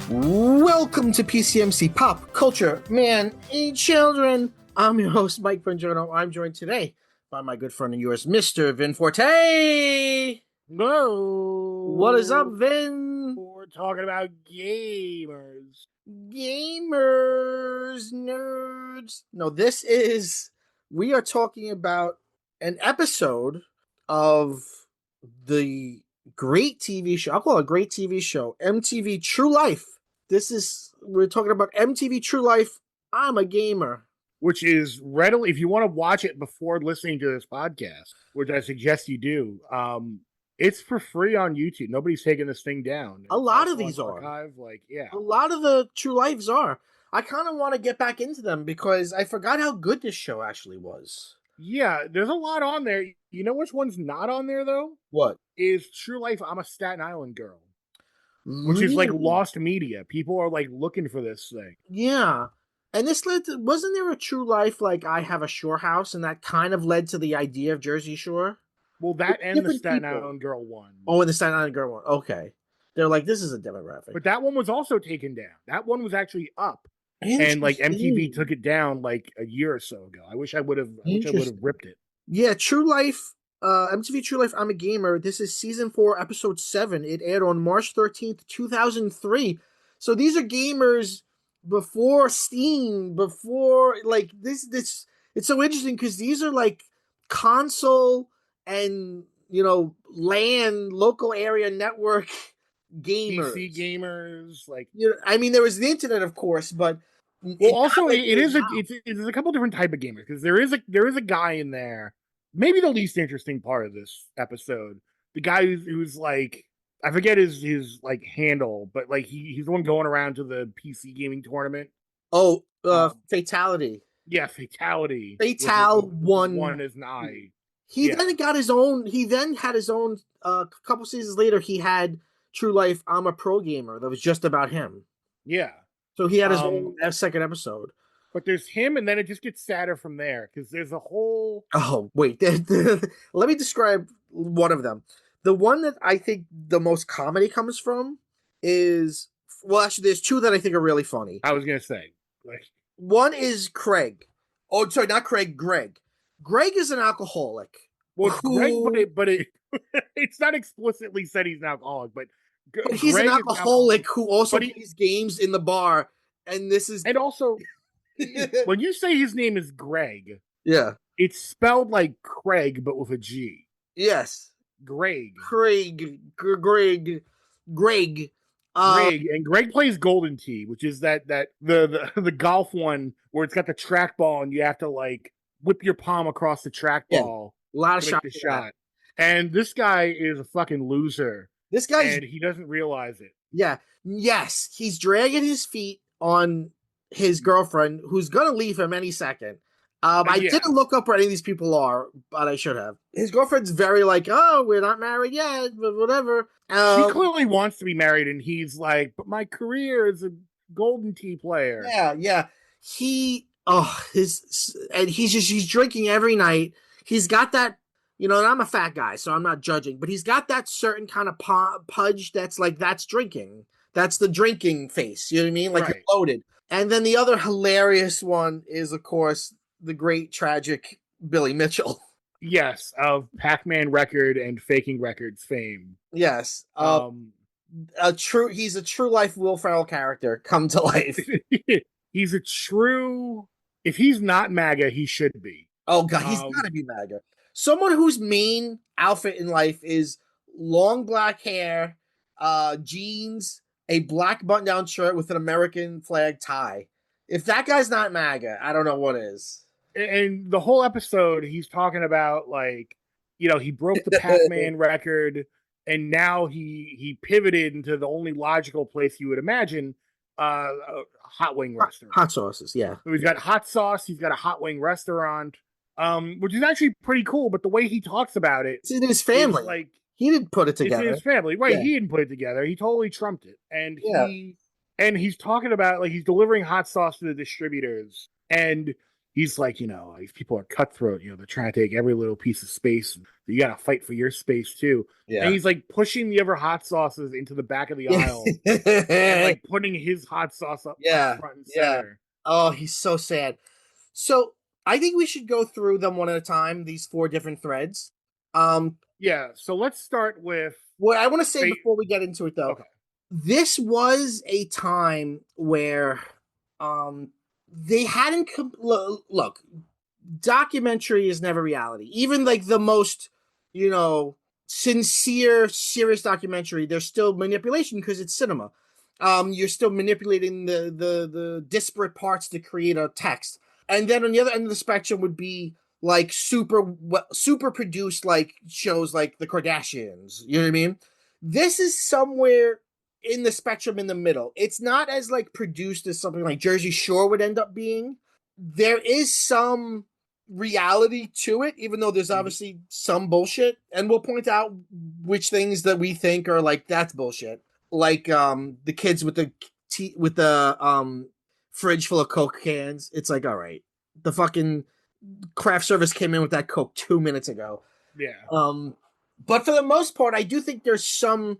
Welcome to PCMC Pop Culture Man and Children. I'm your host, Mike Bongiorno. I'm joined today by my good friend and yours, Mr. Vin Forte. Hello. What is up, Vin? We're talking about gamers. Gamers, nerds. No, we are talking about an episode of the great TV show. I'll call it a great TV show, MTV True Life. We're talking about MTV True Life. I'm a gamer. Which is readily, if you want to watch it before listening to this podcast, which I suggest you do, it's for free on YouTube. Nobody's taking this thing down. A lot of these are. A lot of the True Lives are. I kind of want to get back into them because I forgot how good this show actually was. Yeah, there's a lot on there. You know which one's not on there, though? What? Is True Life, I'm a Staten Island Girl. Which is like lost media. People are like looking for this thing. Yeah. And this wasn't there a True Life like I Have a Shore House, and that kind of led to the idea of Jersey Shore? Well, that and the Staten Island Girl one. Oh, and the Staten Island Girl one. Okay. They're like, this is a demographic. But that one was also taken down. That one was actually up. And like MTV took it down like a year or so ago. I wish I would have ripped it. Yeah, True Life, MTV True Life, I'm a Gamer. This is season 4, episode 7. It aired on March 13th, 2003. So these are gamers before Steam, before like this. It's so interesting because these are like console and LAN, local area network gamers, PC gamers, like I mean, there was the internet, of course, but also it's a couple different type of gamers because there is a guy in there. Maybe the least interesting part of this episode, the guy who's like, I forget his like handle, but like he's the one going around to the PC gaming tournament. Oh, Fatality. Yeah, Fatality. One is nigh. He then got his own. He then had his own. A couple seasons later, he had True Life, I'm a Pro Gamer. That was just about him. Yeah. So he had his own second episode. But there's him, and then it just gets sadder from there because there's a whole. Oh wait, let me describe one of them. The one that I think the most comedy comes from is, well, actually, there's two that I think are really funny. I was gonna say, one is Craig. Oh, sorry, not Craig. Greg. Greg is an alcoholic. Well, Greg, but it's not explicitly said he's an alcoholic, but he's Greg an alcoholic who also plays games in the bar, and also. When you say his name is Greg, yeah, it's spelled like Craig but with a G. Yes, Greg. Greg. And Greg plays Golden Tee, which is that the golf one where it's got the trackball and you have to like whip your palm across the trackball. A lot of shots. Shot. And this guy is a fucking loser. And he doesn't realize it. Yeah. Yes, he's dragging his feet on his girlfriend, who's gonna leave him any second. I didn't look up where any of these people are, but I should have. His girlfriend's very like, oh, we're not married yet, but whatever. She clearly wants to be married, and he's like, but my career is a Golden Tee player. Yeah. He's drinking every night. He's got that, and I'm a fat guy, so I'm not judging, but he's got that certain kind of pudge that's like, that's drinking. That's the drinking face, you know what I mean? Like, You're loaded. And then the other hilarious one is, of course, the great tragic Billy Mitchell. Yes, of Pac-Man record and Faking Records fame. Yes. He's a true life Will Ferrell character come to life. He's a true. If he's not MAGA, he should be. Oh God, he's gotta be MAGA. Someone whose main outfit in life is long black hair, jeans, a black button-down shirt with an American flag tie. If that guy's not MAGA, I don't know what is. And the whole episode, he's talking about like, he broke the Pac-Man record, and now he pivoted into the only logical place you would imagine, a hot wing restaurant. Hot sauces, yeah. So he's got hot sauce. He's got a hot wing restaurant, which is actually pretty cool. But the way he talks about it, it's in his family. Like he didn't put it together. It's in his family, right? Yeah. He didn't put it together. He totally trumped it, and he's talking about like he's delivering hot sauce to the distributors, and he's like, these people are cutthroat. They're trying to take every little piece of space. You got to fight for your space too. And Yeah. he's like pushing the other hot sauces into the back of the aisle and Yeah. like putting his hot sauce up Yeah. front and Yeah. center. Oh, he's so sad. So I think we should go through them one at a time, these four different threads. Um, Yeah. So let's start with what I want to say fate. before we get into it though, Okay. this was a time where they hadn't look, documentary is never reality. Even like the most, you know, sincere, serious documentary, there's still manipulation because it's cinema. You're still manipulating the disparate parts to create a text. And then on the other end of the spectrum would be like super produced like shows like the Kardashians. You know what I mean? This is somewhere in the spectrum in the middle. It's not as like produced as something like Jersey Shore would end up being. There is some reality to it, even though there's Mhm. obviously some bullshit. And we'll point out which things that we think are like that's bullshit. Like the kids with the fridge full of Coke cans. It's like, all right. The fucking craft service came in with that Coke 2 minutes ago. Yeah. Um, but for the most part, I do think there's some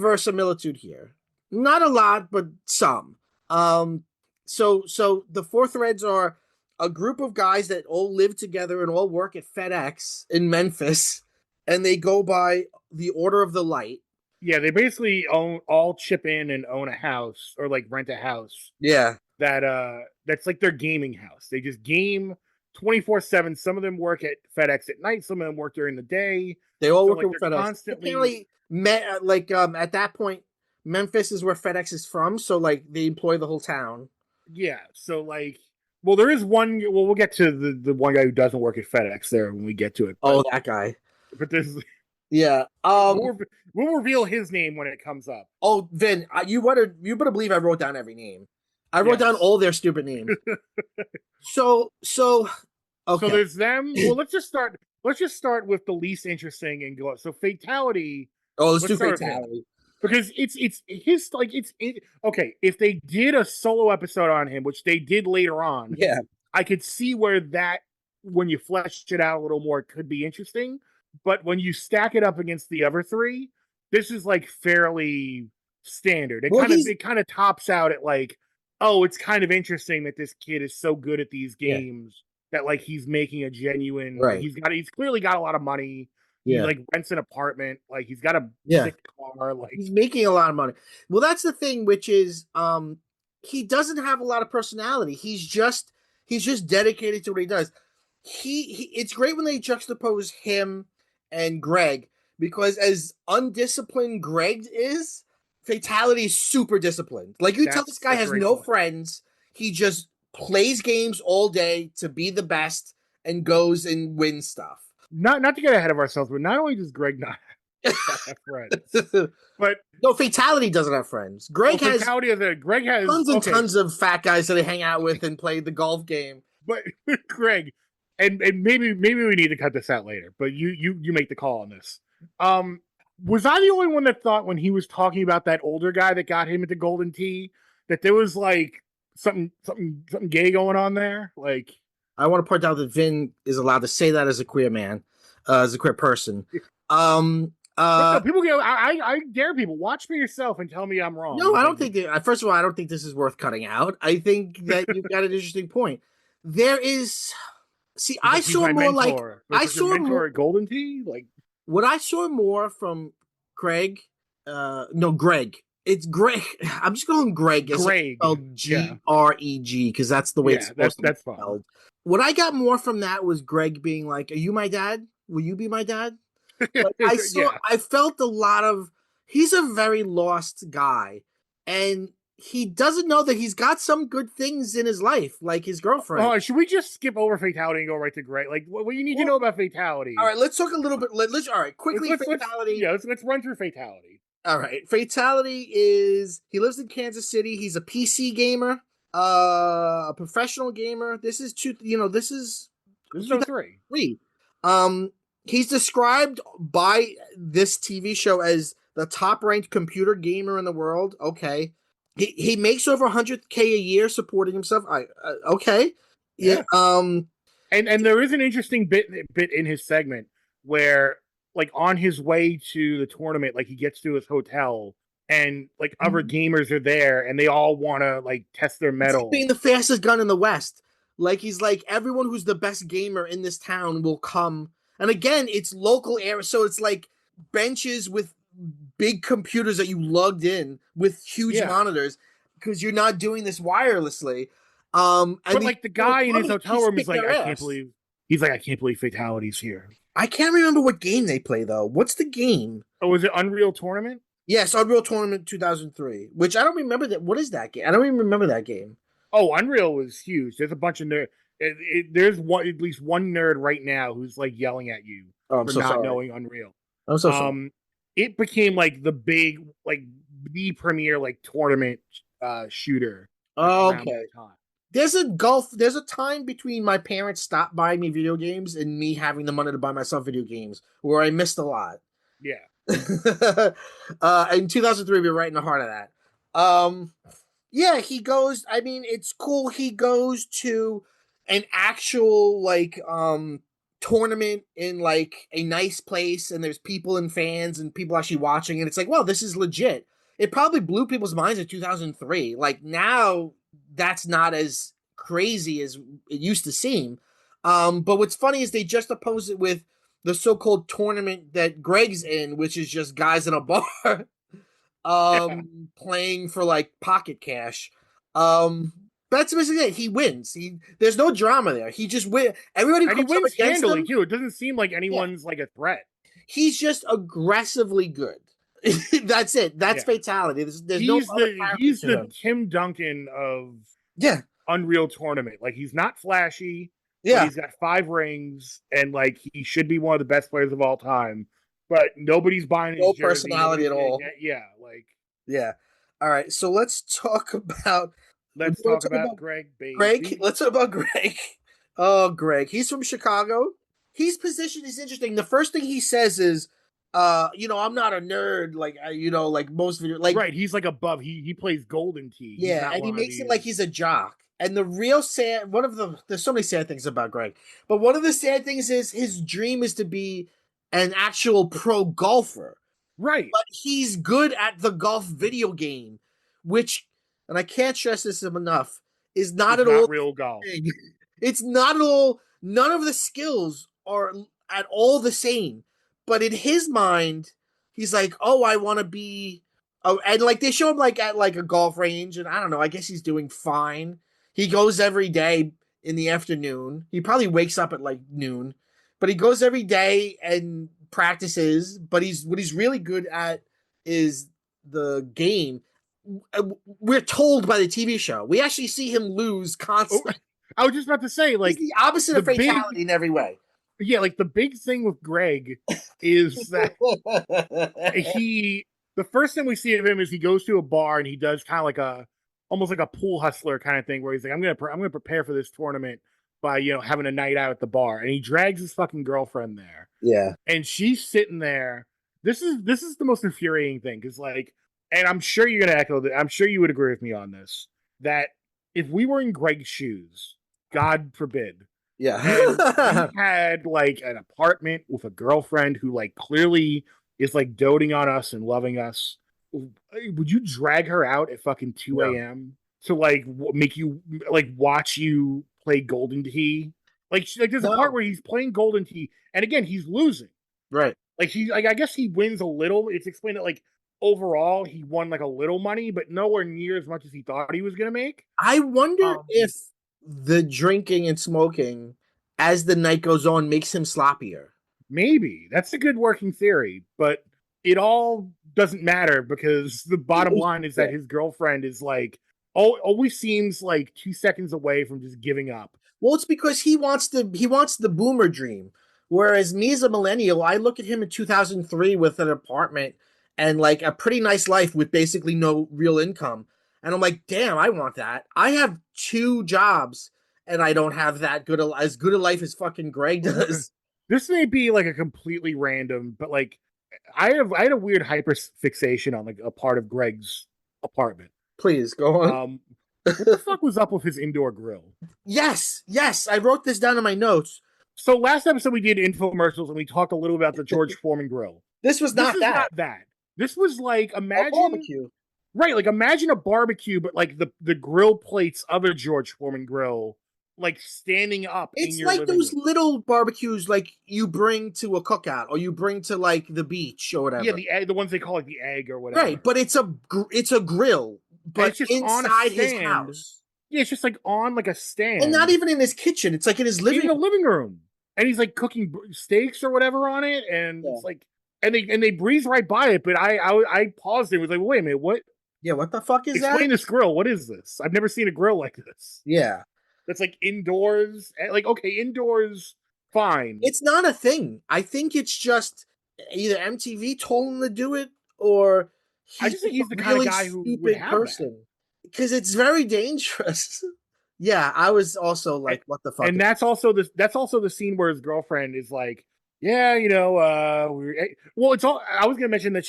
verisimilitude here. Not a lot, but some. Um, so the four threads are a group of guys that all live together and all work at FedEx in Memphis, and they go by the Order of the Light. Yeah. They basically all chip in and own a house or like rent a house Yeah, that's like their gaming house. They just game 24/7. Some of them work at FedEx at night, some of them work during the day. they all So work like with they're FedEx. constantly Apparently, at that point, Memphis is where FedEx is from, so like they employ the whole town. yeah. So like well there is one well we'll get to the one guy who doesn't work at FedEx there when we get to it, Oh, that guy. but this Yeah. we'll reveal his name when it comes up. Oh, Vin, you better believe I wrote down every name. I wrote down Yes. all their stupid names. So So okay. there's them. Well, let's just start with the least interesting and go. So fatality. Oh, let's Let's do start with him fatality. because it's his like okay. If they did a solo episode on him, which they did later on, Yeah. I could see where that when you flesh it out a little more, it could be interesting. But when you stack it up against the other three, this is like fairly standard. It Well, kind of he's it kind of tops out at like, oh, it's kind of interesting that this kid is so good at these yeah, games that like he's making a genuine like right. he's clearly got a lot of money. He Yeah. like rents an apartment, like he's got a Yeah. sick car, like He's making a lot of money. Well, that's the thing, which is he doesn't have a lot of personality. He's just dedicated to what he does. He it's great when they juxtapose him and Greg because as undisciplined Greg is, Fatality is super disciplined. Like you tell this guy that's a has great no point. friends. He just plays games all day to be the best and goes and wins stuff. Not to get ahead of ourselves, but not only does Greg not have friends, but No, Fatality doesn't have friends. well, Greg has fatality of the Greg has tons and okay, tons of fat guys that they hang out with and play the golf game. but Greg, and maybe we need to cut this out later, but you make the call on this. Was I the only one that thought when he was talking about that older guy that got him into Golden Tee that there was like something gay going on there? Like, I want to point out that Vin is allowed to say that as a queer man, as a queer person. Um, but no, uh, people go. I dare people watch for yourself and tell me I'm wrong. no, I don't think that. First of all, I don't think this is worth cutting out. I think that you've got an interesting point. There is. See, I he's saw my more like mentor. I Like your saw mentor more. at Golden Tee. Like, What I saw more from Greg. No, Greg. It's Greg. I'm just going Greg. As Greg, spelled yeah, Greg because that's the way it's yeah, supposed to be that's fine. spelled. What I got more from that was Greg being like, "Are you my dad? Will you be my dad?" Like Yeah, I felt a lot of. He's a very lost guy, and he doesn't know that he's got some good things in his life, like his girlfriend. oh, should we just skip over fatality and go right to Greg? Like, what you need to Well, know about fatality? all right, let's talk a little bit. Let's all right, quickly. Fatality. Let's run through fatality. All right, Fatality is he lives in Kansas City. He's a PC gamer, a professional gamer. This is This is no three. 2003. He's described by this TV show as the top ranked computer gamer in the world. Okay, he makes over 100K a year supporting himself. Okay, Yeah. Yeah. And there is an interesting bit in his segment where like on his way to the tournament, like he gets to his hotel and like other gamers are there and they all want to like test their It's like metal. being the fastest gun in the West. Like he's like everyone who's the best gamer in this town will come. And again, it's local area, so it's like benches with big computers that you lugged in with huge Yeah. monitors because you're not doing this wirelessly. And But these like the people guy in come his and hotel just room is kick like, their I can't ass. believe he's like, I can't believe fatality's here. I can't remember what game they play though. What's the game? Oh, was it Unreal Tournament? Yes, Unreal Tournament 2003, which I don't remember that. What is that game? I don't even remember that game. Oh, Unreal was huge. There's a bunch of nerd. There's one at least one nerd right now who's like yelling at you Oh, I'm for so not sorry. knowing Unreal. I'm so sorry. Um, it became like the big like the premier like tournament shooter like around Okay. that time. There's a time between my parents stopped buying me video games and me having the money to buy myself video games where I missed a lot. Yeah, In 2003, we were right in the heart of that. Um, yeah, he goes. I mean, it's cool. He goes to an actual tournament in like a nice place, and there's people and fans and people actually watching, and it's like, well, this is legit. It probably blew people's minds in 2003. Like now, that's not as crazy as it used to seem. But what's funny is they just oppose it with the so-called tournament that Greg's in, which is just guys in a bar yeah. playing for like pocket cash. Um that's basically it. He wins. There's no drama there. He just win. Everybody who And he comes up wins against handily him, too. It doesn't seem like yeah, anyone's like a threat. he's just aggressively good. That's it. That's Yeah, fatality. There's no other character he's to the him. Tim Duncan of Yeah, Unreal Tournament. Like he's not flashy, but yeah, he's got 5 rings and like he should be one of the best players of all time. But nobody's buying his no jersey. personality Nobody's at gonna all. get yeah. Like Yeah. All right. So let's talk about. We let's want talk to talk about about Greg, Greg. baby. Let's talk about Greg. Oh, Greg. He's from Chicago. His position is interesting. The first thing he says is, I'm not a nerd like like most video like Right, he's like above. He plays Golden Tee. He's yeah, not and he one of makes it these. like he's a jock. And the real sad one of the there's so many sad things about Greg, but one of the sad things is his dream is to be an actual pro golfer, Right, but he's good at the golf video game, which, and I can't stress this enough, is not it's at all not real golf. the same thing. It's not at all, none of the skills are at all the same. But in his mind, he's like, oh, I want to be. Oh, and like they show him like at like a golf range, and I don't know, I guess he's doing fine. He goes every day in the afternoon. He probably wakes up at like noon, but he goes every day and practices. But he's really good at is the game. We're told by the TV show. We actually see him lose Oh, constantly. I was just about to say, He's like the opposite the of big fatality in every way. yeah, like the big thing with Greg is that he the first thing we see of him is he goes to a bar and he does kind of like a almost like a pool hustler kind of thing where he's like I'm gonna prepare for this tournament by having a night out at the bar and he drags his fucking girlfriend there Yeah. and she's sitting there. This is the most infuriating thing because like, and I'm sure you're gonna echo that. I'm sure you would agree with me on this that if we were in Greg's shoes, God forbid, and we Yeah. had like an apartment with a girlfriend who like clearly is like doting on us and loving us, would you drag her out at fucking 2 No. a.m. to like make you like watch you play Golden Tee? Like there's a part No. where he's playing Golden Tee and again he's losing. Right. Like he like I guess he wins a little. It's explained that like overall he won like a little money, but nowhere near as much as he thought he was gonna make. I wonder Um if the drinking and smoking as the night goes on makes him sloppier. Maybe that's a good working theory, but it all doesn't matter because the bottom line is Yeah. that his girlfriend is like always seems like 2 seconds away from just giving up. Well, it's because he wants the boomer dream. Whereas me as a millennial, I look at him in 2003 with an apartment and like a pretty nice life with basically no real income. And I'm like, damn, I want that. I have two jobs and I don't have that as good a life as fucking Greg does. This may be like a completely random, but like I had a weird hyper fixation on like a part of Greg's apartment. Please go on. Um, What the fuck was up with his indoor grill? Yes, yes, I wrote this down in my notes. So last episode we did infomercials and we talked a little about the George Foreman grill. This was This not is that. not that. This was like A imagine barbecue. right, like imagine a barbecue, but like the grill plates of a George Foreman grill, like standing up in It's your like living those room. little barbecues like you bring to a cookout or you bring to like the beach or Yeah, whatever. the egg, the ones they call like the egg or Right, whatever. but it's a grill, And but it's just on a inside his stand. house. Yeah, it's just like on like a And not stand even in his kitchen. It's like in his in living the room. living room. And he's like cooking steaks or whatever on it, and Yeah. it's like, and they breeze right by it. But I paused and was like, wait a minute, what? Yeah, what the fuck is that? Explain this grill. What is this? I've never seen a grill like this. Yeah. That's like indoors. Like okay, indoors, fine. It's not a thing. I think it's just either MTV told him to do it or I he's just think just a he's the kind of really guy who would stupid have that. person. Because it's very dangerous. Yeah, I was also like, what the fuck? And that's also the scene where his girlfriend is like, yeah, well, it's all. I was gonna mention that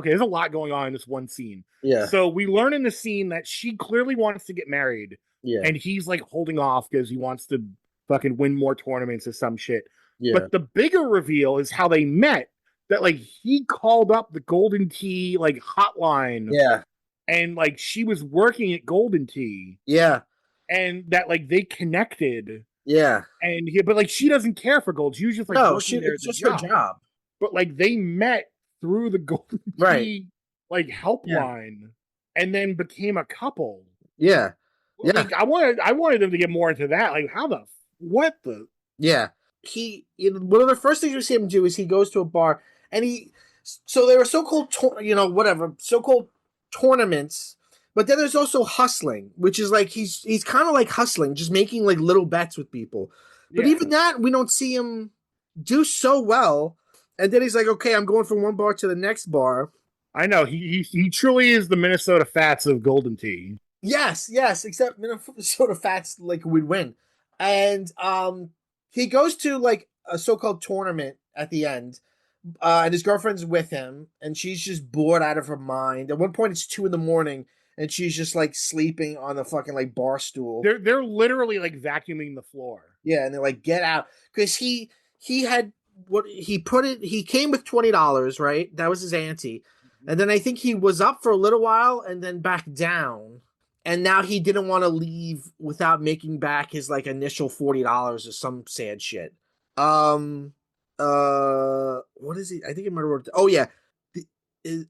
there's a lot going on in this one scene. Yeah. So we learn in the scene that she clearly wants to get married, Yeah. and he's like holding off because he wants to fucking win more tournaments or some shit. Yeah. But the bigger reveal is how they met. That like he called up the Golden Tee like hotline, Yeah. and like she was working at Golden Tee, Yeah. and that like they connected. Yeah. But like she doesn't care for gold. She was just like No, working there it's as a just her job. job. But like they met through the Golden Right. Tee like helpline, and then became a couple. Yeah. Yeah. Like I wanted them to get more into that. Like what the Yeah. One of the first things we see him do is he goes to a bar and so there are so-called, so-called tournaments, but then there's also hustling, which is like he's kind of like hustling, just making like little bets with people. But yeah. even that, we don't see him do so well. And then he's like, okay, I'm going from one bar to the next bar. I know he truly is the Minnesota Fats of Golden Tee. Yes, except Minnesota Fats like would win. And he goes to like a so-called tournament at the end. And his girlfriend's with him, and she's just bored out of her mind. At one point, it's 2 a.m, and she's just like sleeping on the fucking like bar stool. They're literally like vacuuming the floor. Yeah, and they're like, "Get out!" Because he had he came with $20, right? That was his ante, and then I think he was up for a little while and then back down, and now he didn't want to leave without making back his like initial $40 or some sad shit. What is he? I think I might have wrote. Oh yeah.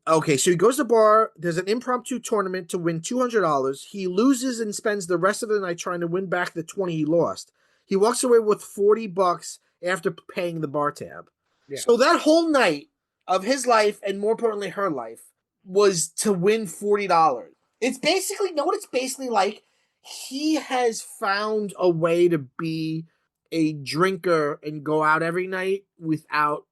Okay, so he goes to the bar. There's an impromptu tournament to win $200. He loses and spends the rest of the night trying to win back the 20 he lost. He walks away with $40 after paying the bar tab. Yeah. So that whole night of his life, and more importantly, her life, was to win $40. It's basically, know what it's basically like? He has found a way to be a drinker and go out every night without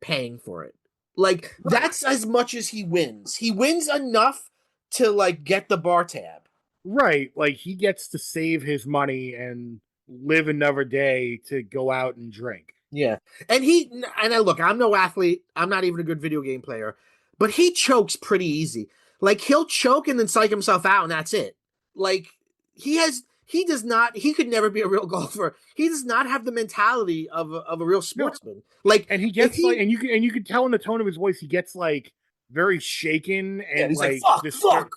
paying for it. Like that's as much as he wins. He wins enough to like get the bar tab. Right, like he gets to save his money and live another day to go out and drink. Yeah. And look, I'm no athlete. I'm not even a good video game player, but he chokes pretty easy. Like he'll choke and then psych himself out and that's it. Like he could never be a real golfer. He does not have the mentality of a real sportsman. No. Like, and he gets and you could tell in the tone of his voice, he gets like very shaken and he's like fuck,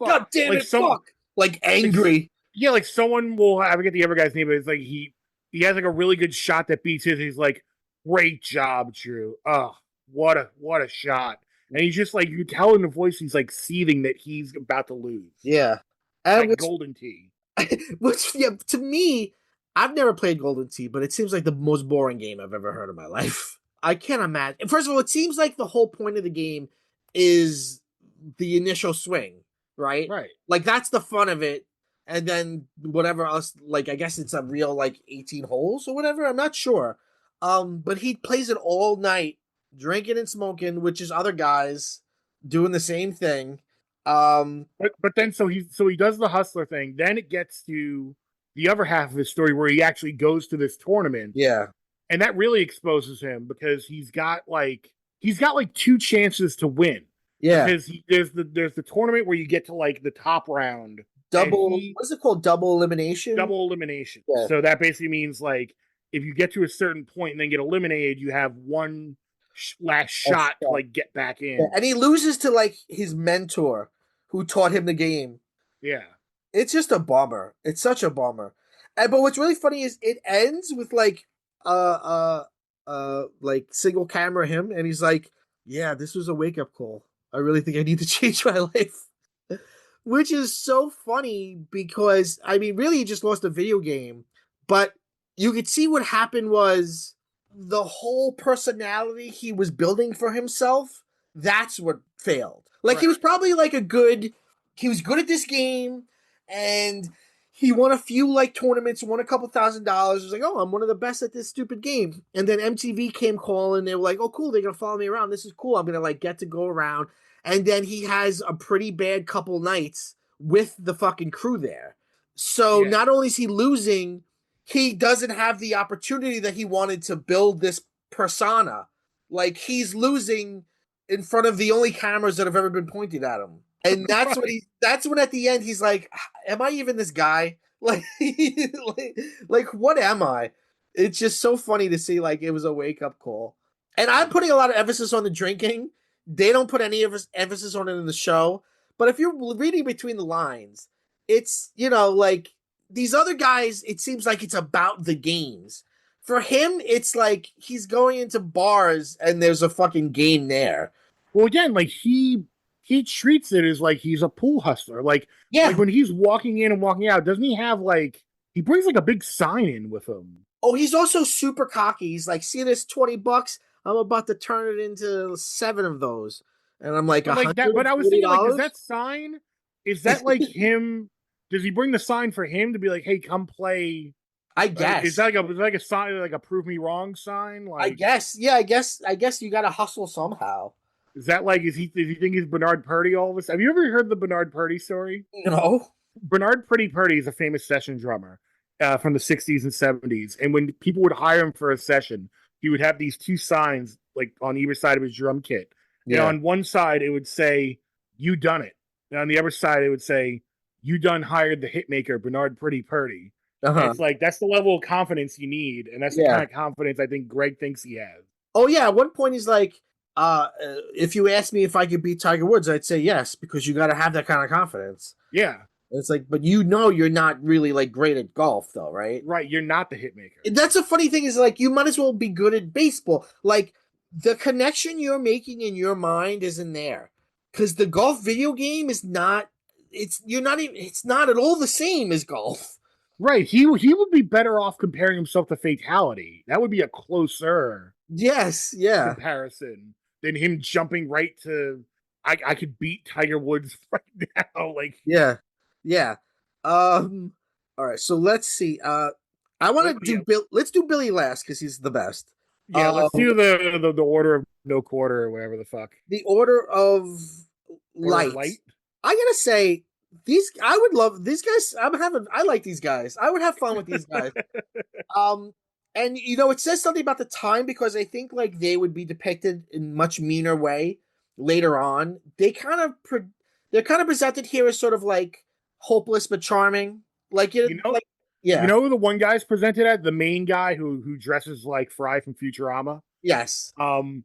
god damn it, fuck, like angry. Yeah, like someone will, I forget the other guy's name, but it's like he has like a really good shot that beats his. He's like, great job, Drew. Oh, what a shot. And he's just like, you tell in the voice, he's like seething that he's about to lose. Yeah. Like Golden Tee. Which, yeah, to me, I've never played Golden Tee, but it seems like the most boring game I've ever heard in my life. I can't imagine. First of all, it seems like the whole point of the game is the initial swing, right? Right. Like, that's the fun of it. And then whatever else, like, I guess it's a real, like, 18 holes or whatever. I'm not sure. But he plays it all night, drinking and smoking, which is other guys doing the same thing. But then so he does the hustler thing. Then it gets to the other half of his story where he actually goes to this tournament. Yeah. And that really exposes him because he's got like 2 chances to win. Yeah. because there's the tournament where you get to like the top round, and Double, he what's it called? Double elimination? double elimination. Yeah. So that basically means like if you get to a certain point and then get eliminated, you have one last That's shot to like get back yeah. in. And he loses to like his mentor who taught him the game. Yeah, It's just a bummer. It's such a bummer. And but what's really funny is it ends with like single camera him and he's like, "Yeah, this was a wake-up call. I really think I need to change my life." Which is so funny because I mean, really, he just lost a video game, but you could see what happened was the whole personality he was building for himself. That's what failed. Like he right. was probably like he was good at this game, and he won a few like tournaments, won a couple $1,000. Was like, oh, I'm one of the best at this stupid game. And then MTV came calling. They were like, oh, cool, they're gonna follow me around. This is cool. I'm gonna like get to go around and then he has a pretty bad couple nights with the fucking crew there. So Yeah, not only is he losing, he doesn't have the opportunity that he wanted to build this persona. Like he's losing in front of the only cameras that have ever been pointed at him. And right. that's when at the end he's like, am I even this guy? Like, like what am I? It's just so funny to see like it was a wake up call. And I'm putting a lot of emphasis on the drinking. They don't put any emphasis on it in the show. But if you're reading between the lines, it's, like these other guys, it seems like it's about the games. For him, it's like he's going into bars and there's a fucking game there. Well, again, like he treats it as like he's a pool hustler. Like Yeah. when he's walking in and walking out, doesn't he have like he brings like a big sign in with him? Oh, he's also super cocky. He's like, see this $20? I'm about to turn it into seven of those. And I'm like, But like that, but I was thinking, like, does $140? that sign? Is that like him? Does he bring the sign for him to be like, "Hey, come play"? I Is guess. that like a sign, like a "prove me wrong" sign? I Like, guess. Yeah, I guess you gotta hustle somehow. is that like does he think he's Bernard Purdy all of a sudden? Have you ever heard the Bernard Purdy story? No. Bernard Purdy is a famous session drummer from the '60s and '70s, and when people would hire him for a session, he would have these two signs like on either side of his drum kit. And Yeah. on one side it would say "You done it," and on the other side it would say "You done hired the hitmaker Bernard Purdy." And Uh-huh. it's like that's the level of confidence you need, and that's the Yeah. kind of confidence I think Greg thinks he has. Oh yeah, at one point he's like, if you asked me if I could beat Tiger Woods, I'd say yes, because you gotta have that kind of confidence. Yeah, And it's like, but you're not really like great at golf though, right? right. You're not the hitmaker. That's a funny thing is like you might as well be good at baseball. Like the connection you're making in your mind isn't there. Because the golf video game is not it's not at all the same as golf. Right. He would be better off comparing himself to Fatality. That would be a closer Yes, yeah. comparison than him jumping right to I could beat Tiger Woods right now. Like Yeah. Yeah. Um all right, so let's see. I want what to do yeah, Bill. Let's do Billy last because he's the best. yeah, let's Um do the order of no quarter or whatever the fuck. the Order of Order of Light. light. I gotta say, I would love these guys. I like these guys. I would have fun with these guys. Um, and it says something about the time because I think like they would be depicted in much meaner way later on. They're kind of presented here as sort of like hopeless but charming. Like You know like you yeah, know who the one guy's presented at? The main guy who dresses like Fry from Futurama. yes, Um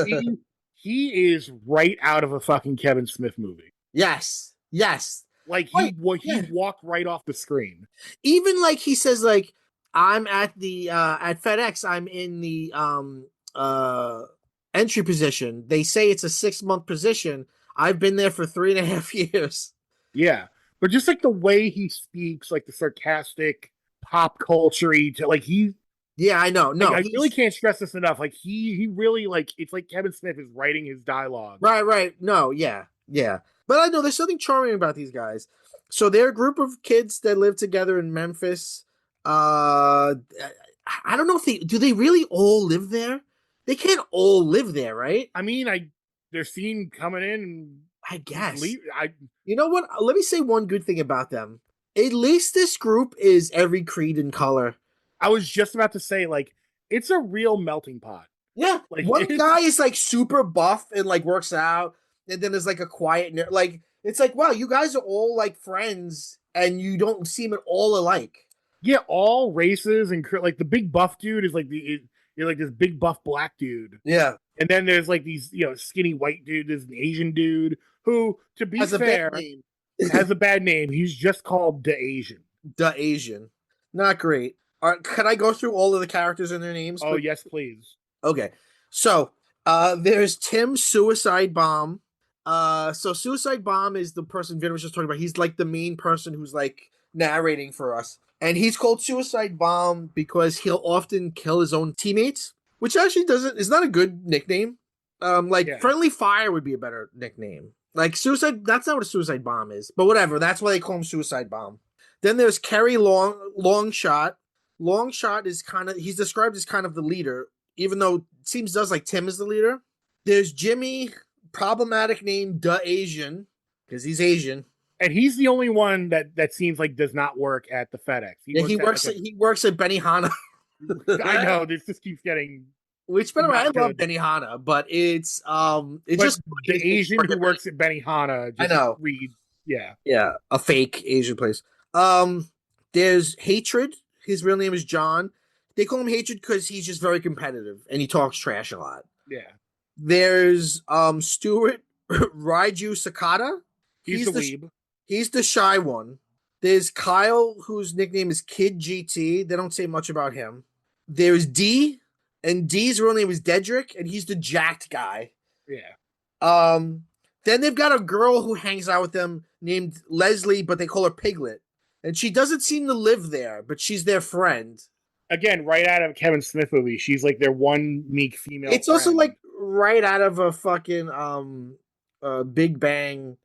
he he is right out of a fucking Kevin Smith movie. yes, yes. Like Right, he yeah. walked right off the screen. Even like he says like I'm at the at FedEx, I'm in the entry position. They say it's a 6 month position. I've been there for 3.5 years. Yeah. But just like the way he speaks, like the sarcastic pop culture to like Yeah, I know. No, I really he's can't stress this enough. Like he really like it's like Kevin Smith is writing his dialogue. right. No, yeah, yeah. But I know there's something charming about these guys. So they're a group of kids that live together in Memphis. I don't know if they really all live there? They can't all live there, right? I mean, they're seen coming in I and guess. leave. I You know what? Let me say one good thing about them. At least this group is every creed and color. I was just about to say like it's a real melting pot. Yeah, Like one it's guy is like super buff and like works out. and then there's like a quiet like it's like wow, you guys are all like friends and you don't seem at all alike. Yeah, all races and like the big buff dude is like you're like this big buff black dude, Yeah, and then there's like these skinny white dude, there's an Asian dude who, to be has a bad fair, name. has a bad name. He's just called the Asian. The Asian, not great. All right, can I go through all of the characters and their names Oh quick? yes, please. Okay, so there's Tim Suicide Bomb. So Suicide Bomb is the person Vin was just talking about. He's like the main person who's like narrating for us, and he's called Suicide Bomb because he'll often kill his own teammates, which actually doesn't is not a good nickname. Like Yeah, Friendly Fire would be a better nickname. Like Suicide, that's not what a Suicide Bomb is, but whatever. That's why they call him Suicide Bomb. Then there's Kerry Longshot. Longshot is kind of he's described as kind of the leader, even though it seems does like Tim is the leader. There's Jimmy, problematic name, the Asian, because he's Asian. and he's the only one that seems like does not work at the FedEx. Yeah, he works at Benihana. I know this just keeps getting Which by the way, I not love good. Benihana, but it's But just the Asian who works at Benihana I just know. reads, yeah. Yeah, a fake Asian place. There's Hatred. His real name is John. They call him Hatred because he's just very competitive and he talks trash a lot. Yeah. There's Stuart Raiju Sakata. He's the weeb. He's the shy one. There's Kyle, whose nickname is Kid GT. They don't say much about him. There's D, and D's real name is Dedrick, and he's the jacked guy. Yeah. Then they've got a girl who hangs out with them named Leslie, but they call her Piglet. And she doesn't seem to live there, but she's their friend. Again, right out of a Kevin Smith movie. She's like their one meek female. It's friend. also like right out of a fucking Big Bang.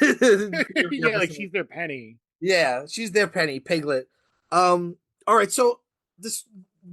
Yeah, like she's their Penny. Yeah, she's their Penny, Piglet. All right, so this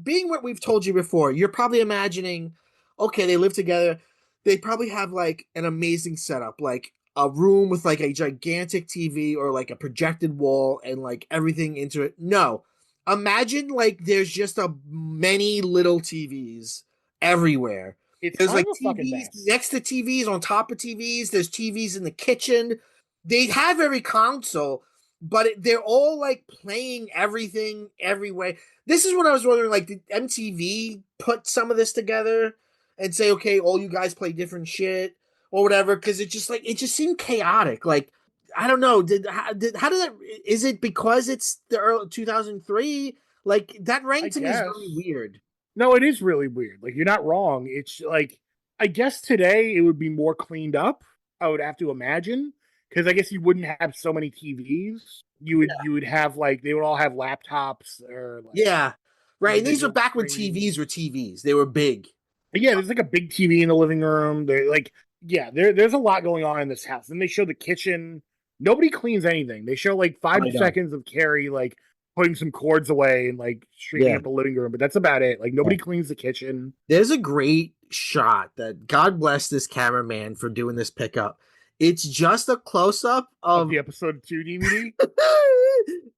being what we've told you before, you're probably imagining, okay, they live together. They probably have like an amazing setup, like a room with like a gigantic TV or like a projected wall and like everything into it. No, imagine like there's just a many little TVs everywhere. It's There's kind like of a fucking TVs mess. next to TVs on top of TVs. There's TVs in the kitchen. They have every console, but they're all like playing everything everywhere. This is what I was wondering. Like, did MTV put some of this together and say, okay, all you guys play different shit or whatever? Because it just seemed chaotic. Like, I don't know. How did that? Is it because it's the early 2003? Like that I rank to me is guess. very weird. No, it is really weird. Like you're not wrong. It's like I guess today it would be more cleaned up. I would have to imagine because I guess you wouldn't have so many TVs. You would have like they would all have laptops or like Yeah, right. And these were individual back when screens. TVs were TVs. They were big. But yeah, there's like a big TV in the living room. They're like yeah, there's a lot going on in this house. And they show the kitchen. Nobody cleans anything. They show like I 5 know. seconds of Carrie like putting some cords away and like straightening Yeah. up the living room, but that's about it. Like nobody cleans the kitchen. There's a great shot that God bless this cameraman for doing this pickup. It's just a close up Of of the episode 2 DVD.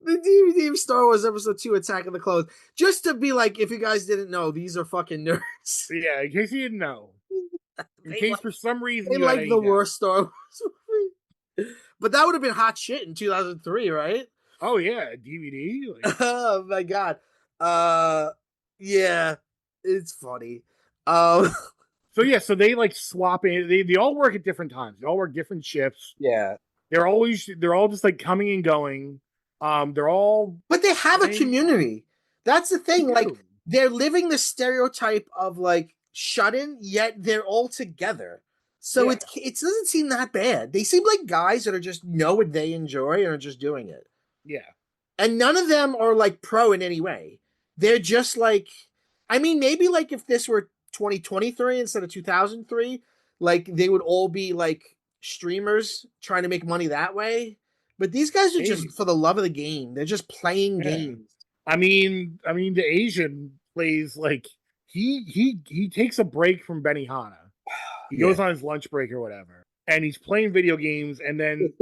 the DVD of Star Wars Episode 2 Attack of the Clones. Just to be like, if you guys didn't know, these are fucking nerds. Yeah, in case you didn't know. In They case like, for some reason they you had like any the doubt. worst Star Wars movie. But that would have been hot shit in 2003, right? Oh yeah, DVD. Like, Oh my god. Yeah, it's funny. so yeah, so they like swap in. They all work at different times. They all work different shifts. yeah. They're all just like coming and going. They're all But they have a playing- community. That's the They thing. Like do. they're living the stereotype of like shut in, yet they're all together. So Yeah. it doesn't seem that bad. They seem like guys that are just know what they enjoy and are just doing it. Yeah. And none of them are like pro in any way. They're just like, I mean, maybe like if this were 2023 instead of 2003, like they would all be like streamers trying to make money that way. But these guys are Maybe. just for the love of the game. They're just playing Yeah. games. I mean, the Asian plays like he takes a break from Benihana. He goes on his lunch break or whatever, and he's playing video games, and then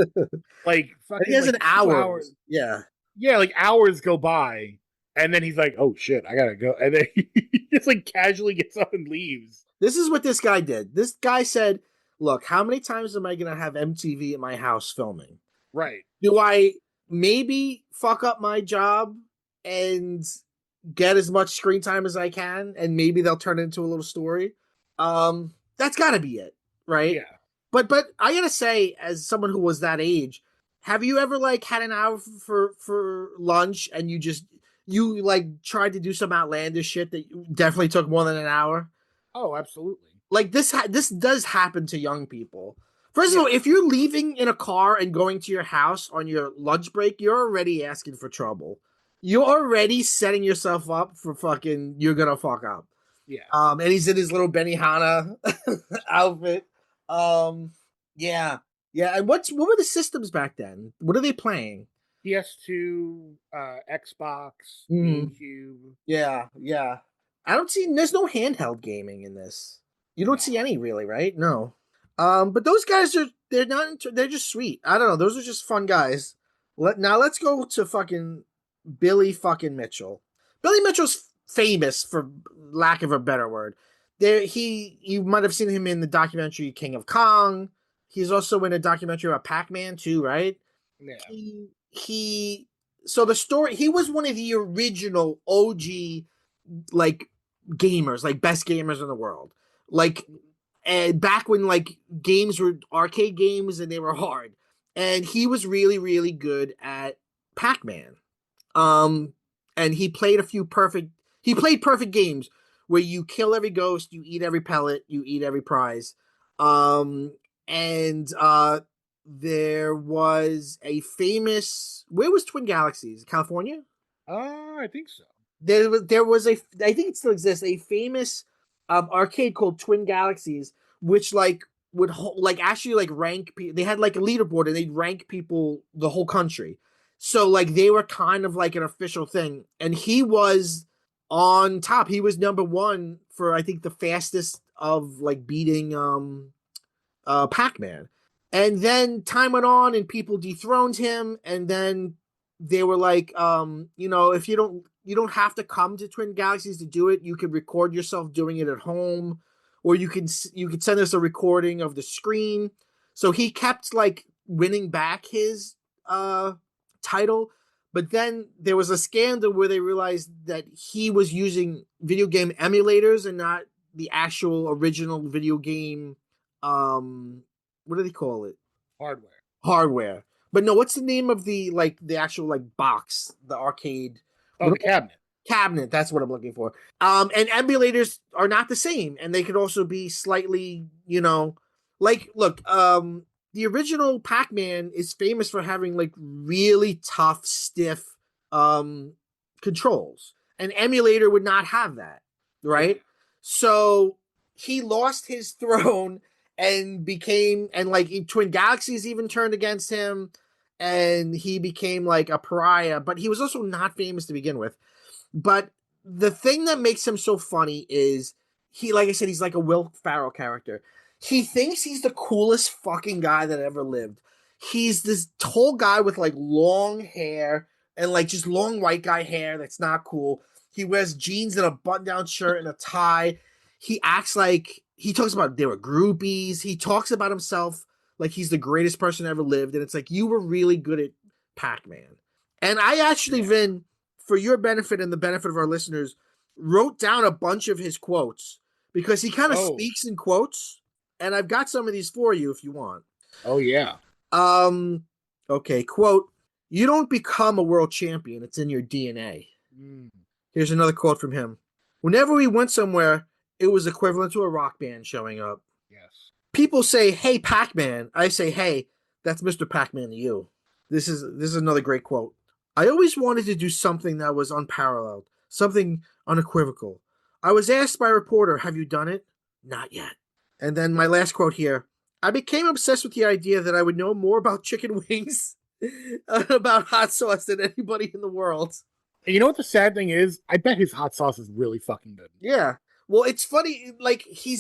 like fucking He has like an 2 hour. hours. Yeah. Yeah, like hours go by, and then he's like, "Oh shit, I gotta go," and then he just like casually gets up and leaves. This is what this guy did. This guy said, look, how many times am I gonna have MTV at my house filming? Right. Do I maybe fuck up my job and get as much screen time as I can, and maybe they'll turn it into a little story? That's got to be it, right? Yeah. But I gotta say, as someone who was that age, have you ever like had an hour for lunch and you like tried to do some outlandish shit that definitely took more than an hour? Oh, absolutely. Like this does happen to young people. First of all, Yeah. if you're leaving in a car and going to your house on your lunch break, you're already asking for trouble. You're already setting yourself up for fucking you're gonna fuck up. Yeah. And he's in his little Benihana outfit. Um, yeah, yeah. And what were the systems back then? What are they playing? PS2, Xbox, Mm, GameCube. yeah, yeah. I don't see. There's no handheld gaming in this. You don't No. see any really, right? No. But those guys are they're not. They're just sweet. I don't know. Those are just fun guys. Let's go to fucking Billy fucking Mitchell. Billy Mitchell's famous for lack of a better word. You might have seen him in the documentary King of Kong. He's also in a documentary about Pac-Man too, right? Yeah. He so the story he was one of the original OG like gamers, like best gamers in the world. Like and back when like games were arcade games and they were hard. And he was really, really good at Pac-Man. Um, and he played perfect games where you kill every ghost, you eat every pellet, you eat every prize. Um, and there was a famous where was Twin Galaxies? California? I think so. There was a I think it still exists a famous arcade called Twin Galaxies, which like would like actually like rank people. They had like a leaderboard and they'd rank people the whole country. So like they were kind of like an official thing, and he was on top. He was number one for I think the fastest of like beating Pac-Man. And then time went on and people dethroned him, and then they were like, if you don't have to come to Twin Galaxies to do it. You could record yourself doing it at home, or you could send us a recording of the screen. So he kept like winning back his title, but then there was a scandal where they realized that he was using video game emulators and not the actual original video game um what do they call it? Hardware. Hardware. But no, what's the name of the actual like box, the arcade? Oh, What the cabinet. cabinet? That's what I'm looking for. And emulators are not the same, and they could also be slightly, like look, the original Pac-Man is famous for having like really tough, stiff um controls. An emulator would not have that, Yeah. right? So he lost his throne and became and like Twin Galaxies even turned against him, and he became like a pariah, but he was also not famous to begin with. But the thing that makes him so funny is like I said, he's like a Will Ferrell character. He thinks he's the coolest fucking guy that ever lived. He's this tall guy with like long hair and like just long white guy hair that's not cool. He wears jeans and a button down shirt and a tie. He acts like he talks about they were groupies. He talks about himself like he's the greatest person ever lived. And it's like, you were really good at Pac Man. And I actually, Yeah. Vin, for your benefit and the benefit of our listeners, wrote down a bunch of his quotes because he kind of Oh. speaks in quotes. And I've got some of these for you if you want. Oh yeah. Um, okay, quote, you don't become a world champion, it's in your DNA. Mm, Here's another quote from him. Whenever we went somewhere, it was equivalent to a rock band showing up. yes. People say, "Hey, Pac-Man." I say, "Hey, that's Mr. Pac-Man to you." This is another great quote. I always wanted to do something that was unparalleled, something unequivocal. I was asked by a reporter, "Have you done it?" Not yet. And then my last quote here. I became obsessed with the idea that I would know more about chicken wings about hot sauce than anybody in the world. And you know what the sad thing is? I bet his hot sauce is really fucking good. Yeah. Well, it's funny. Like he.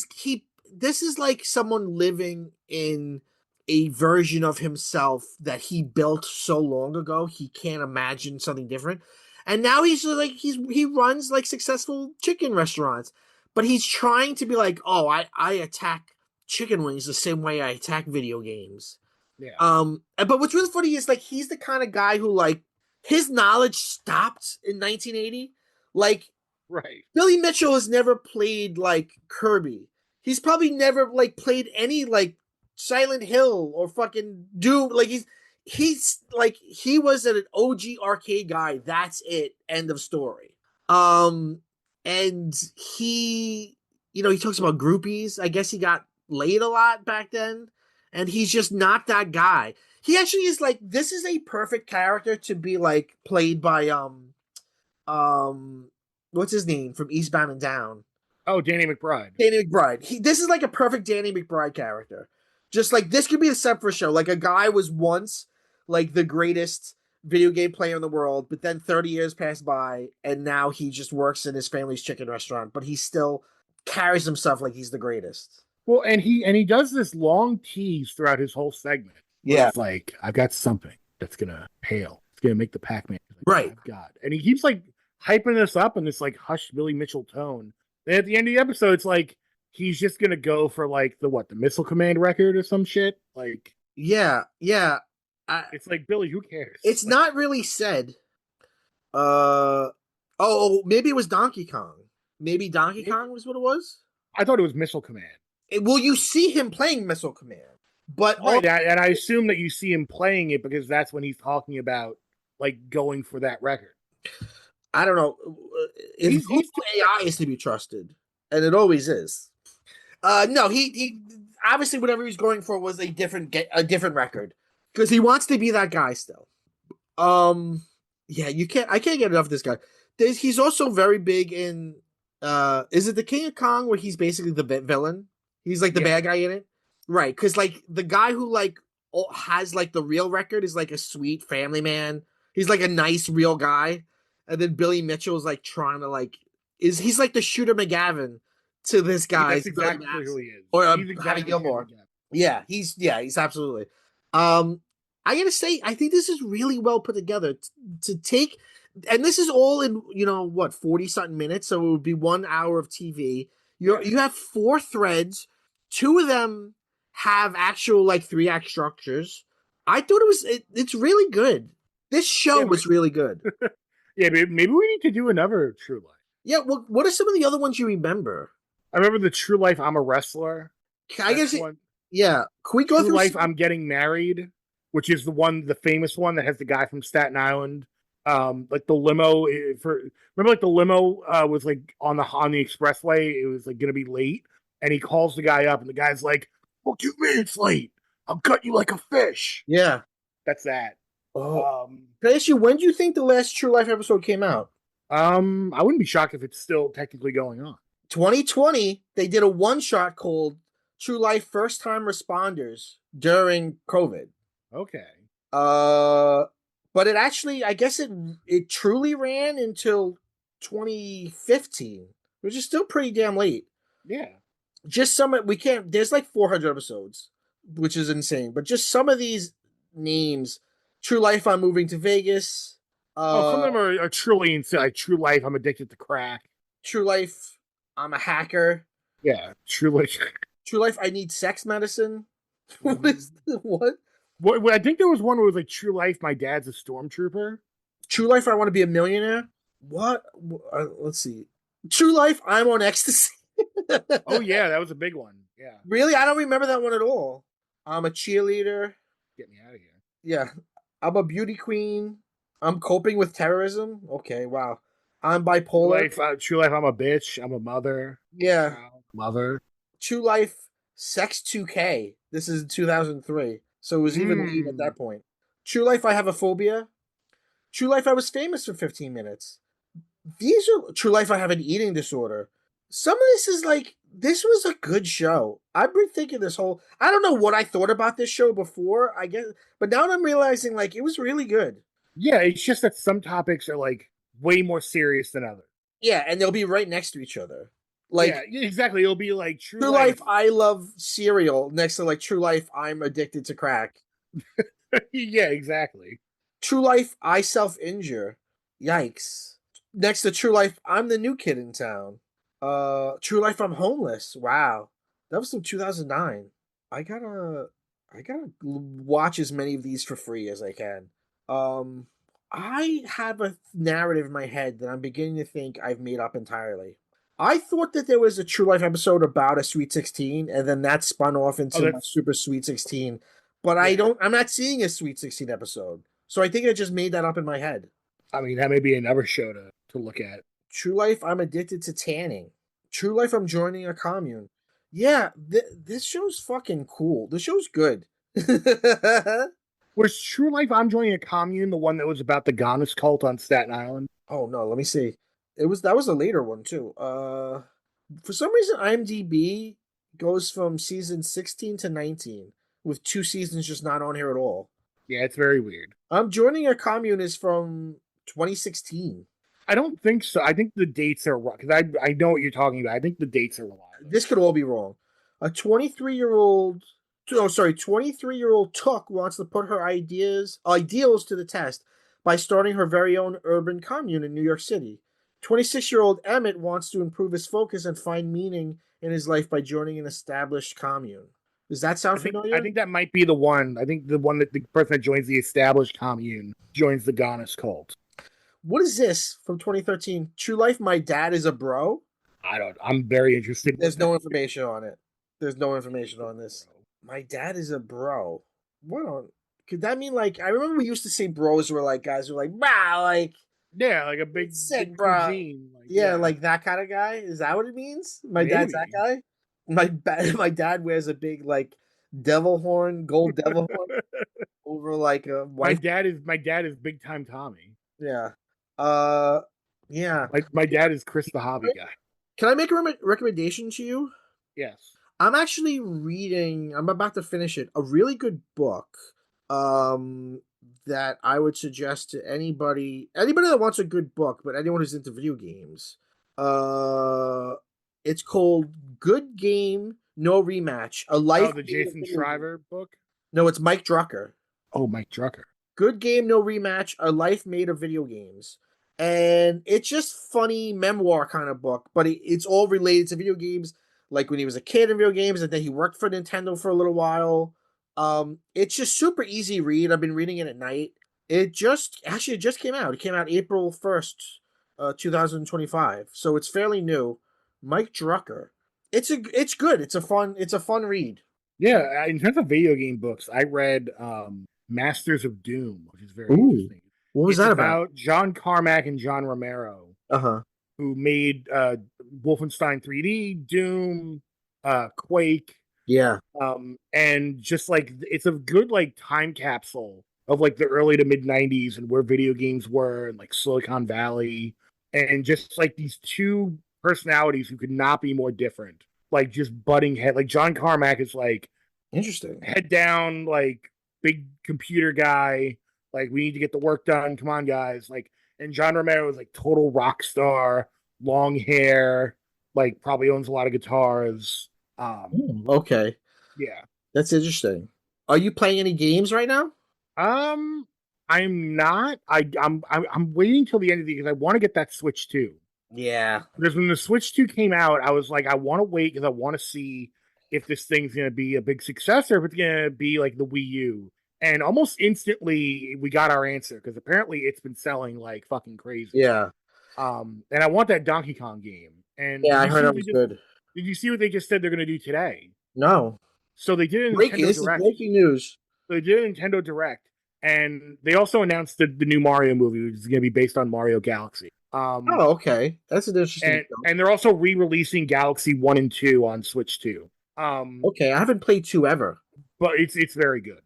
This is like someone living in a version of himself that he built so long ago. He can't imagine something different. And now he runs like successful chicken restaurants, but he's trying to be like, oh, I attack chicken wings the same way I attack video games. Yeah. But what's really funny is like he's the kind of guy who like his knowledge stopped in 1980. Like Right. Billy Mitchell has never played like Kirby. He's probably never like played any like Silent Hill or fucking Doom. Like he's like he was an OG arcade guy. That's it. End of story. Um, and he, he talks about groupies. I guess he got laid a lot back then, and he's just not that guy. He actually is like this is a perfect character to be like played by um what's his name from Eastbound and Down? Oh, Danny McBride. Danny McBride. This is like a perfect Danny McBride character. Just like this could be a set for a show. Like a guy was once like the greatest video game player in the world, but then 30 years passed by and now he just works in his family's chicken restaurant, but he still carries himself like he's the greatest. Well, and he does this long tease throughout his whole segment. Yeah. It's like, I've got something that's gonna hail. It's gonna make the Pac-Man. Like, right. I've got, and he keeps like hyping this up in this like hushed Billy Mitchell tone. And at the end of the episode, it's like he's just gonna go for like the Missile Command record or some shit. Like, yeah. It's like, Billy, who cares? It's like, not really said. Maybe it was Donkey Kong. Maybe Donkey Kong was what it was. I thought it was Missile Command. Well, you see him playing Missile Command, but right, and I assume that you see him playing it because that's when he's talking about like going for that record. I don't know. If Google AI is to be trusted, and it always is. No, he obviously whatever he's going for was a different record because he wants to be that guy still. Yeah, I can't get enough of this guy. He's also very big in. Is it the King of Kong where he's basically the villain? He's like the bad guy in it, right? Because like the guy who like has like the real record is like a sweet family man. He's like a nice real guy, and then Billy Mitchell is like trying to like he's like the Shooter McGavin to this guy. That's exactly who he is. Or he's exactly exactly Gilmore. Yeah, he's absolutely. I gotta say, I think this is really well put together to take, and this is all in 40 something minutes, so it would be 1 hour of TV. You have 4 threads. 2 of them have actual like 3-act structures. I thought it's really good. This show was really good. Yeah, maybe we need to do another True Life. Yeah, well, what are some of the other ones you remember? I remember the True Life I'm a Wrestler. I guess yeah. Can we go True through Life I'm Getting Married, which is the famous one that has the guy from Staten Island. Like the limo remember like the limo was like on the expressway. It was like gonna be late, and he calls the guy up, and the guy's like, "Well, 2 minutes late. I'll cut you like a fish." Yeah, that's that. Oh. Can I ask you, when do you think the last True Life episode came out? I wouldn't be shocked if it's still technically going on. 2020, they did a one-shot called True Life First Time Responders during COVID. Okay. But it actually, I guess it truly ran until 2015, which is still pretty damn late. Yeah. Just there's like 400 episodes, which is insane. But just some of these names, True Life, I'm Moving to Vegas. Some of them are truly insane. Like True Life, I'm Addicted to Crack. True Life, I'm a Hacker. Yeah, True Life. True Life, I Need Sex Medicine. What? What? I think there was one where it was like True Life, My Dad's a Stormtrooper. True Life, I Want to Be a Millionaire. What? Let's see. True Life, I'm on Ecstasy. Oh yeah, that was a big one. Yeah. Really? I don't remember that one at all. I'm a cheerleader. Get me out of here. Yeah. I'm a beauty queen. I'm coping with terrorism. Okay, wow. I'm bipolar. True Life, I'm a bitch. I'm a mother. Yeah. Mother. True Life, Sex 2K. This is 2003. So it was even late at that point. True Life, I Have a Phobia. True Life, I Was Famous for 15 minutes. These are True Life, I Have an Eating Disorder. Some of this is like, this was a good show. I've been thinking I don't know what I thought about this show before, I guess, but now I'm realizing like it was really good. Yeah, it's just that some topics are like way more serious than others. Yeah, and they'll be right next to each other. Like, yeah, exactly. It'll be like True Life, I love cereal next to like True Life, I'm addicted to crack. Yeah, exactly. True Life, I self-injure. Yikes. Next to True Life, I'm the new kid in town. True Life, I'm homeless. Wow. That was from 2009. I gotta I gotta watch as many of these for free as I can. Um, I have a narrative in my head that I'm beginning to think I've made up entirely. I thought that there was a True Life episode about a Sweet 16, and then that spun off Oh, into my that's Super Sweet 16. But yeah. I'm not seeing a Sweet 16 episode. So I think I just made that up in my head. I mean, that may be another show to look at. True Life, I'm addicted to tanning. True Life, I'm joining a commune. Yeah, this show's fucking cool. The show's good. Was True Life I'm Joining a Commune the one that was about the Gonis cult on Staten Island? Oh no, let me see. That was a later one too. For some reason IMDb goes from season 16 to 19 with two seasons just not on here at all. Yeah, it's very weird. I'm joining a commune is from 2016. I don't think so. I think the dates are wrong because I know what you're talking about. I think the dates are reliable. This could all be wrong. A 23-year-old, oh sorry, 23-year-old Took wants to put her ideals to the test by starting her very own urban commune in New York City. 26-year-old Emmett wants to improve his focus and find meaning in his life by joining an established commune. Does that sound I familiar? think that might be the one. I think the one that the person that joins the established commune joins the Gonis cult. What is this from 2013? True Life, My Dad is a Bro? I don't. I'm very interested. There's no information on it. There's no information on this. My dad is a bro. What on? Could that mean like I remember we used to say bros were like guys who were like, "Wow, like Yeah, like a it's sick, big bro." cuisine. Like, Yeah, like that kind of guy. Is that what it means? My dad's that maybe. guy. My dad wears a big like devil horn, gold devil horn over like a wife. My dad is big time Tommy. Yeah. Uh, yeah. My dad is Chris the Hobby guy. Can I make a recommendation to you? Yes. I'm actually reading, I'm about to finish it, a really good book um that I would suggest to anybody that wants a good book, but anyone who's into video games. Uh it's called Good Game No Rematch, a Oh, life the made of Jason video games. Shriver book. No, it's Mike Drucker. Oh, Mike Drucker. Good Game No Rematch, a life made of video games. And it's just funny memoir kind of book, but it's all related to video games, like when he was a kid in video games, and then he worked for Nintendo for a little while. It's just super easy read. I've been reading it at night. It just came out. It came out April 1st, 2025. So it's fairly new. Mike Drucker. It's good. It's a fun read. Yeah, in terms of video game books, I read Masters of Doom, which is very Ooh. interesting. What was It's that about? about John Carmack and John Romero, Uh-huh. who made Wolfenstein 3D, Doom, Quake, Yeah. and just like it's a good like time capsule of like the early to mid 90s and where video games were and like Silicon Valley and just like these two personalities who could not be more different, like just butting head. Like John Carmack is like Interesting. head down, like big computer guy, like we need to get the work done, come on guys, like. And John Romero is like total rock star, long hair, like probably owns a lot of guitars. Okay. Yeah. That's interesting. Are you playing any games right now? Um, I'm not. I'm waiting till the end of the because I want to get that Switch 2. Yeah. Because when the Switch 2 came out, I was like, I want to wait because I want to see if this thing's gonna be a big success or if it's gonna be like the Wii U. And almost instantly we got our answer because apparently it's been selling like fucking crazy. Yeah. And I want that Donkey Kong game. And Yeah, I heard that was good. did you see what they just said they're gonna do today? No. So they did a Breaking. Nintendo This is Direct. breaking news. They did a Nintendo Direct, and they also announced the new Mario movie, which is going to be based on Mario Galaxy. Oh, okay. That's an interesting show. And they're also re-releasing Galaxy 1 and 2 on Switch 2. Okay, I haven't played two ever. But it's very good.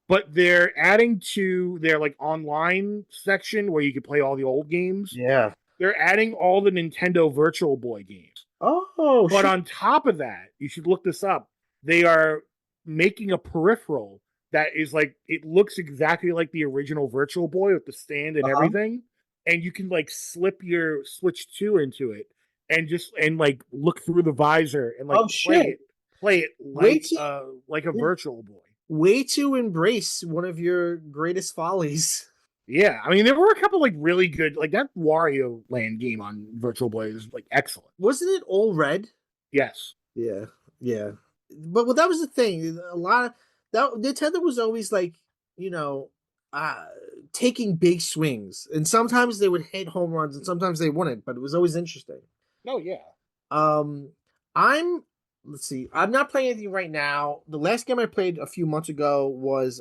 But they're adding to their like online section where you can play all the old games. Yeah. They're adding all the Nintendo Virtual Boy games. Oh, But shit. on top of that, you should look this up. They are making a peripheral that is like it looks exactly like the original Virtual Boy with the stand and Uh-huh. everything, and you can like slip your Switch 2 into it and just and like look through the visor and like Oh, shit. play it Way to like a yeah. Virtual Boy. Way to embrace one of your greatest follies. Yeah, I mean there were a couple like really good like that Wario Land game on Virtual Boy is like excellent. Wasn't it all red? Yes. Yeah. Yeah. But well, that was the thing. A lot of that Nintendo was always like, you know, uh taking big swings. And sometimes they would hit home runs and sometimes they wouldn't, but it was always interesting. Oh yeah. Um I'm let's see. I'm not playing anything right now. The last game I played a few months ago was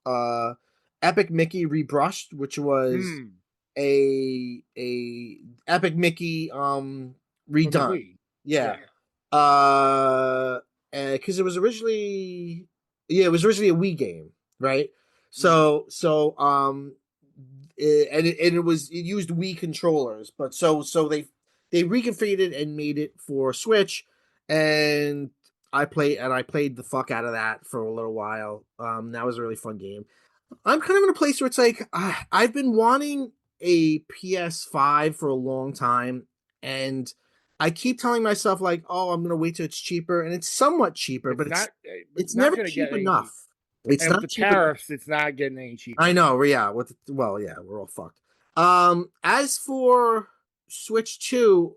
uh Epic Mickey Rebrushed, which was Mm. a Epic Mickey For the redone. Wii. Yeah. Yeah. Uh because it was originally, yeah, it was originally a Wii game, right? Mm. It used Wii controllers, but so they reconfigured it and made it for Switch, and I played the fuck out of that for a little while. That was a really fun game. I'm kind of in a place where it's like I've been wanting a PS5 for a long time, and I keep telling myself like, "Oh, I'm gonna wait till it's cheaper," and it's somewhat cheaper, but it's It's not never going to get cheap any cheaper. enough. It's And with not the cheap enough. tariffs, it's not getting any I cheaper. know, yeah. Well, yeah, we're all fucked. As for Switch 2,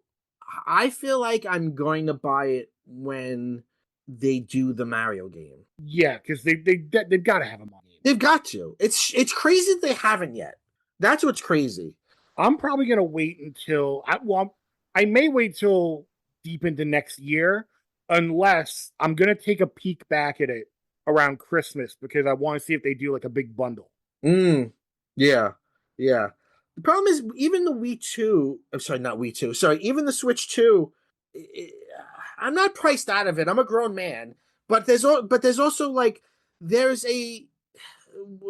I feel like I'm going to buy it when they do the Mario game. Yeah, because they've got to have them on. They've got to. It's crazy that they haven't yet. That's what's crazy. I'm probably gonna wait until I may wait till deep into next year, unless I'm gonna take a peek back at it around Christmas because I want to see if they do like a big bundle. Mm, yeah, yeah. The problem is even the Wii 2, I'm sorry, not Wii 2, sorry, even the Switch 2, i- I'm not priced out of it. I'm a grown man, but there's also like there's a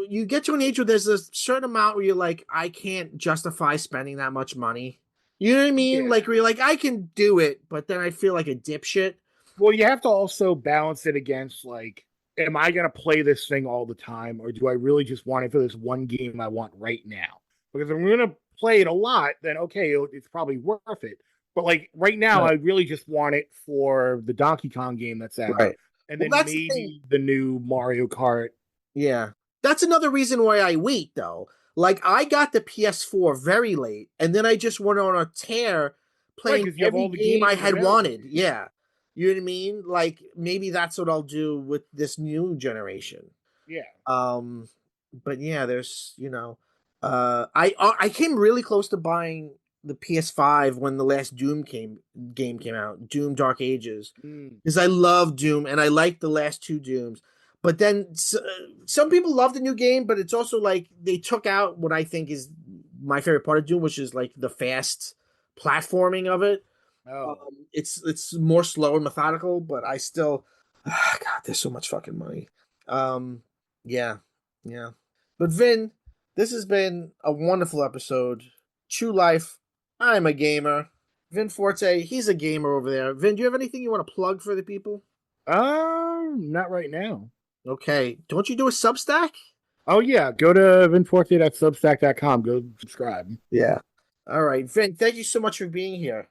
you get to an age where there's a certain amount where you're like, I can't justify spending that much money. You know what I mean? Like where Yeah. you're like, I can do it, but then I feel like a dipshit. Well, you have to also balance it against like, am I gonna play this thing all the time, or do I really just want it for this one game I want right now? Because if I'm gonna play it a lot, then okay, it's probably worth it. But like right now, Right. I really just want it for the Donkey Kong game that's out, Right. and Well, then that's the thing. maybe the new Mario Kart. Yeah. That's another reason why I wait though. Like I got the PS4 very late and then I just went on a tear Right, playing because you have every all the game I games had available wanted. to you. Yeah. You know what I mean? Like maybe that's what I'll do with this new generation. Yeah. Um but yeah, there's, I came really close to buying the PS5 when the last game came out, Doom Dark Ages, Mm. because I love Doom and I like the last two Dooms. But then some people love the new game, but it's also like they took out what I think is my favorite part of Doom, which is like the fast platforming of it. Oh, It's more slow and methodical, but I still, God, there's so much fucking money. Yeah, yeah. But Vin, this has been a wonderful episode. True life. I'm a gamer. Vin Forte, he's a gamer over there. Vin, do you have anything you want to plug for the people? not right now. Okay. Don't you do a Substack? Oh yeah, go to vinforte.substack.com. Go subscribe. Yeah. All right. Vin, thank you so much for being here.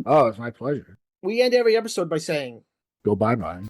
Oh, it's my pleasure. We end every episode by saying, Go bye bye.